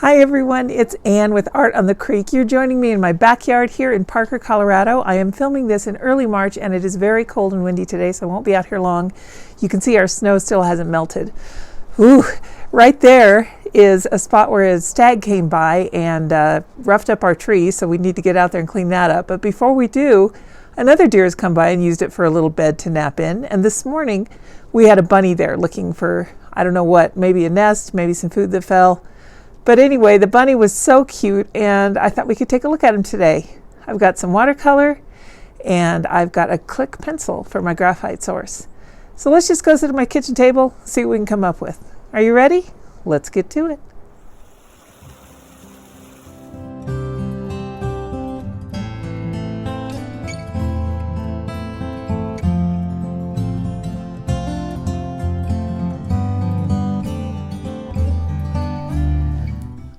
Hi everyone, it's Ann with Art on the Creek. You're joining me in my backyard here in Parker, Colorado. I am filming this in early March and it is very cold and windy today, so I won't be out here long. You can see our snow still hasn't melted. Ooh, right there is a spot where a stag came by and roughed up our tree, so we need to get out there and clean that up. But before we do, another deer has come by and used it for a little bed to nap in. And this morning we had a bunny there looking for, I don't know what, maybe a nest, maybe some food that fell. But anyway, the bunny was so cute and I thought we could take a look at him today. I've got some watercolor and I've got a Click pencil for my graphite source. So let's just go sit at my kitchen table, see what we can come up with. Are you ready? Let's get to it.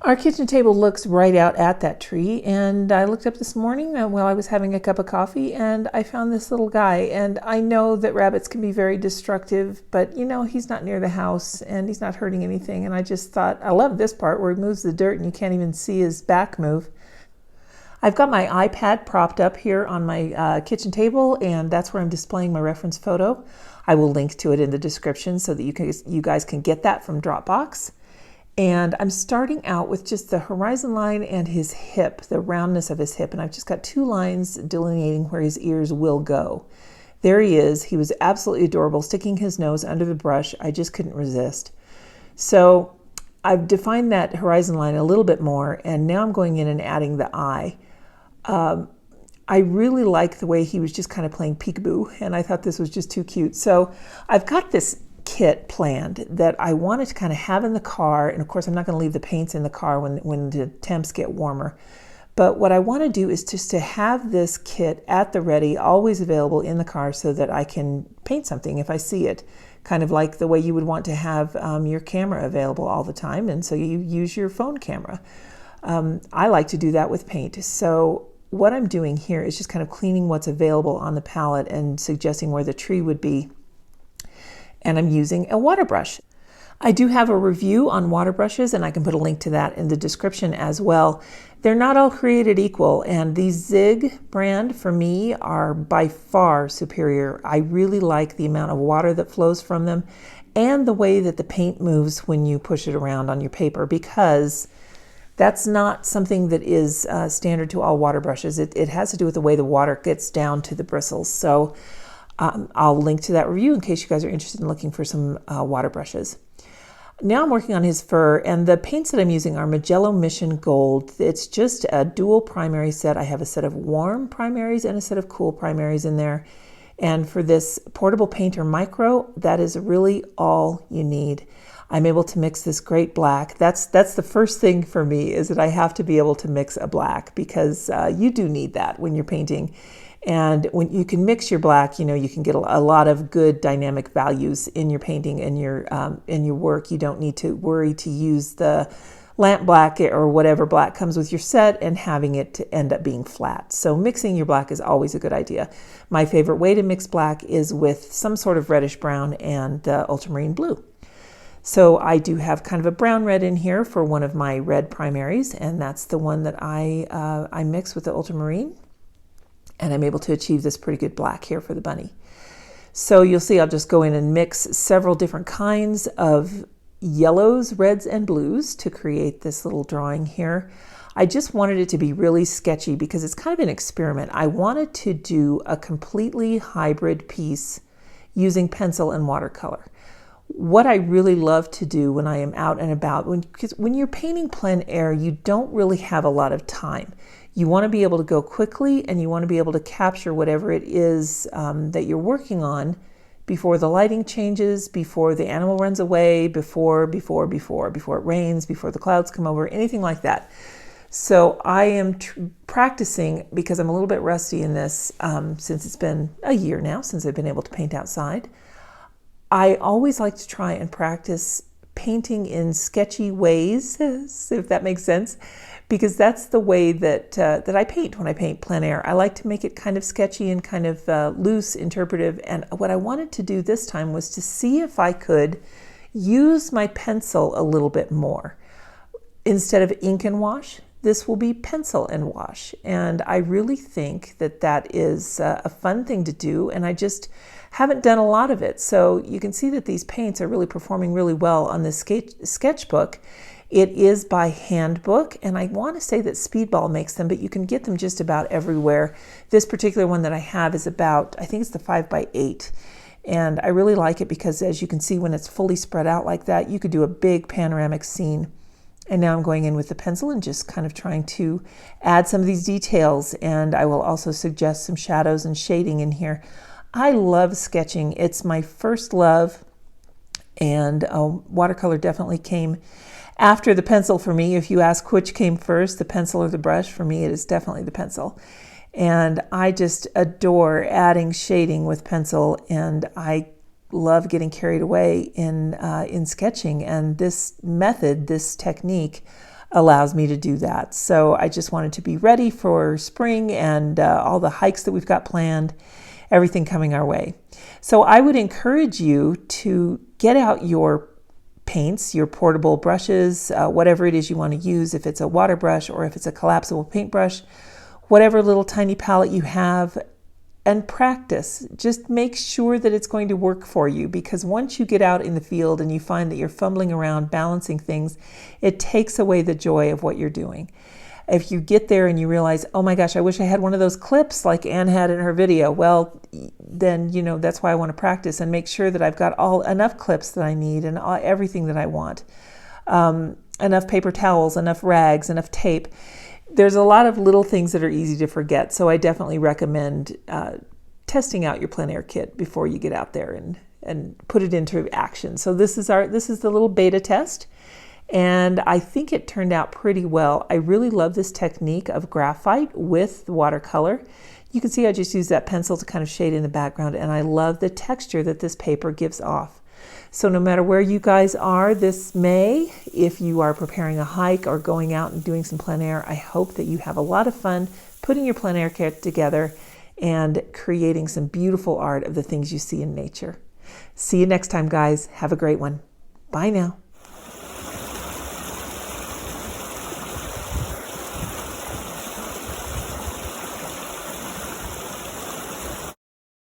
Our kitchen table looks right out at that tree, and I looked up this morning while I was having a cup of coffee and I found this little guy. And I know that rabbits can be very destructive, but you know, he's not near the house and he's not hurting anything. And I just thought, I love this part where he moves the dirt and you can't even see his back move. I've got my iPad propped up here on my kitchen table, and that's where I'm displaying my reference photo. I will link to it in the description so that you guys can get that from Dropbox. And I'm starting out with just the horizon line and his hip, the roundness of his hip. And I've just got two lines delineating where his ears will go. There he is. He was absolutely adorable, sticking his nose under the brush. I just couldn't resist. So I've defined that horizon line a little bit more, and now I'm going in and adding the eye. I really like the way he was just kind of playing peekaboo, and I thought this was just too cute. So I've got this kit planned that I wanted to kind of have in the car, and of course I'm not going to leave the paints in the car when the temps get warmer. But what I want to do is just to have this kit at the ready, always available in the car, so that I can paint something if I see it, kind of like the way you would want to have your camera available all the time, and so you use your phone camera. I like to do that with paint. So what I'm doing here is just kind of cleaning what's available on the palette and suggesting where the tree would be. And I'm using a water brush. I do have a review on water brushes, and I can put a link to that in the description as well. They're not all created equal, and these Zig brand for me are by far superior. I really like the amount of water that flows from them and the way that the paint moves when you push it around on your paper, because that's not something that is standard to all water brushes. It has to do with the way the water gets down to the bristles. So I'll link to that review in case you guys are interested in looking for some water brushes. Now I'm working on his fur, and the paints that I'm using are Mijello Mission Gold. It's just a dual primary set. I have a set of warm primaries and a set of cool primaries in there. And for this Portable Painter Micro, that is really all you need. I'm able to mix this great black. That's the first thing for me, is that I have to be able to mix a black, because you do need that when you're painting. And when you can mix your black, you know, you can get a lot of good dynamic values in your painting and in your work. You don't need to worry to use the lamp black or whatever black comes with your set and having it to end up being flat. So mixing your black is always a good idea. My favorite way to mix black is with some sort of reddish brown and ultramarine blue. So I do have kind of a brown red in here for one of my red primaries, and that's the one that I mix with the ultramarine. And I'm able to achieve this pretty good black here for the bunny. So you'll see I'll just go in and mix several different kinds of yellows, reds, and blues to create this little drawing here. I just wanted it to be really sketchy because it's kind of an experiment. I wanted to do a completely hybrid piece using pencil and watercolor. What I really love to do when I am out and about, because when you're painting plein air, you don't really have a lot of time. You want to be able to go quickly, and you want to be able to capture whatever it is that you're working on before the lighting changes, before the animal runs away, before it rains, before the clouds come over, anything like that. So I am practicing, because I'm a little bit rusty in this since it's been a year now since I've been able to paint outside. I always like to try and practice painting in sketchy ways, if that makes sense, because that's the way that I paint when I paint plein air. I like to make it kind of sketchy and kind of loose, interpretive. And what I wanted to do this time was to see if I could use my pencil a little bit more. instead of ink and wash, this will be pencil and wash. And I really think that that is a fun thing to do, and I just haven't done a lot of it. So you can see that these paints are really performing really well on this sketchbook. It is by Handbook, and I want to say that Speedball makes them, but you can get them just about everywhere. This particular one that I have is about, I think it's the 5x8. And I really like it because, as you can see, when it's fully spread out like that, you could do a big panoramic scene. And now I'm going in with the pencil and just kind of trying to add some of these details. And I will also suggest some shadows and shading in here. I love sketching. It's my first love. And watercolor definitely came after the pencil for me. If you ask which came first, the pencil or the brush, for me it is definitely the pencil. And I just adore adding shading with pencil, and I love getting carried away in sketching, and this method, this technique, allows me to do that. So I just wanted to be ready for spring and all the hikes that we've got planned, everything coming our way. So I would encourage you to get out your paints, your portable brushes, whatever it is you want to use, if it's a water brush or if it's a collapsible paintbrush, whatever little tiny palette you have, and practice. Just make sure that it's going to work for you, because once you get out in the field and you find that you're fumbling around balancing things, it takes away the joy of what you're doing. If you get there and you realize, oh my gosh, I wish I had one of those clips like Anne had in her video, well, then, you know, that's why I want to practice and make sure that I've got enough clips that I need and everything that I want. Enough paper towels, enough rags, enough tape. There's a lot of little things that are easy to forget, so I definitely recommend testing out your plein air kit before you get out there and put it into action. So this is the little beta test, and I think it turned out pretty well. I really love this technique of graphite with the watercolor. You can see I just used that pencil to kind of shade in the background, and I love the texture that this paper gives off. So no matter where you guys are this May, if you are preparing a hike or going out and doing some plein air, I hope that you have a lot of fun putting your plein air kit together and creating some beautiful art of the things you see in nature. See you next time, guys. Have a great one. Bye now.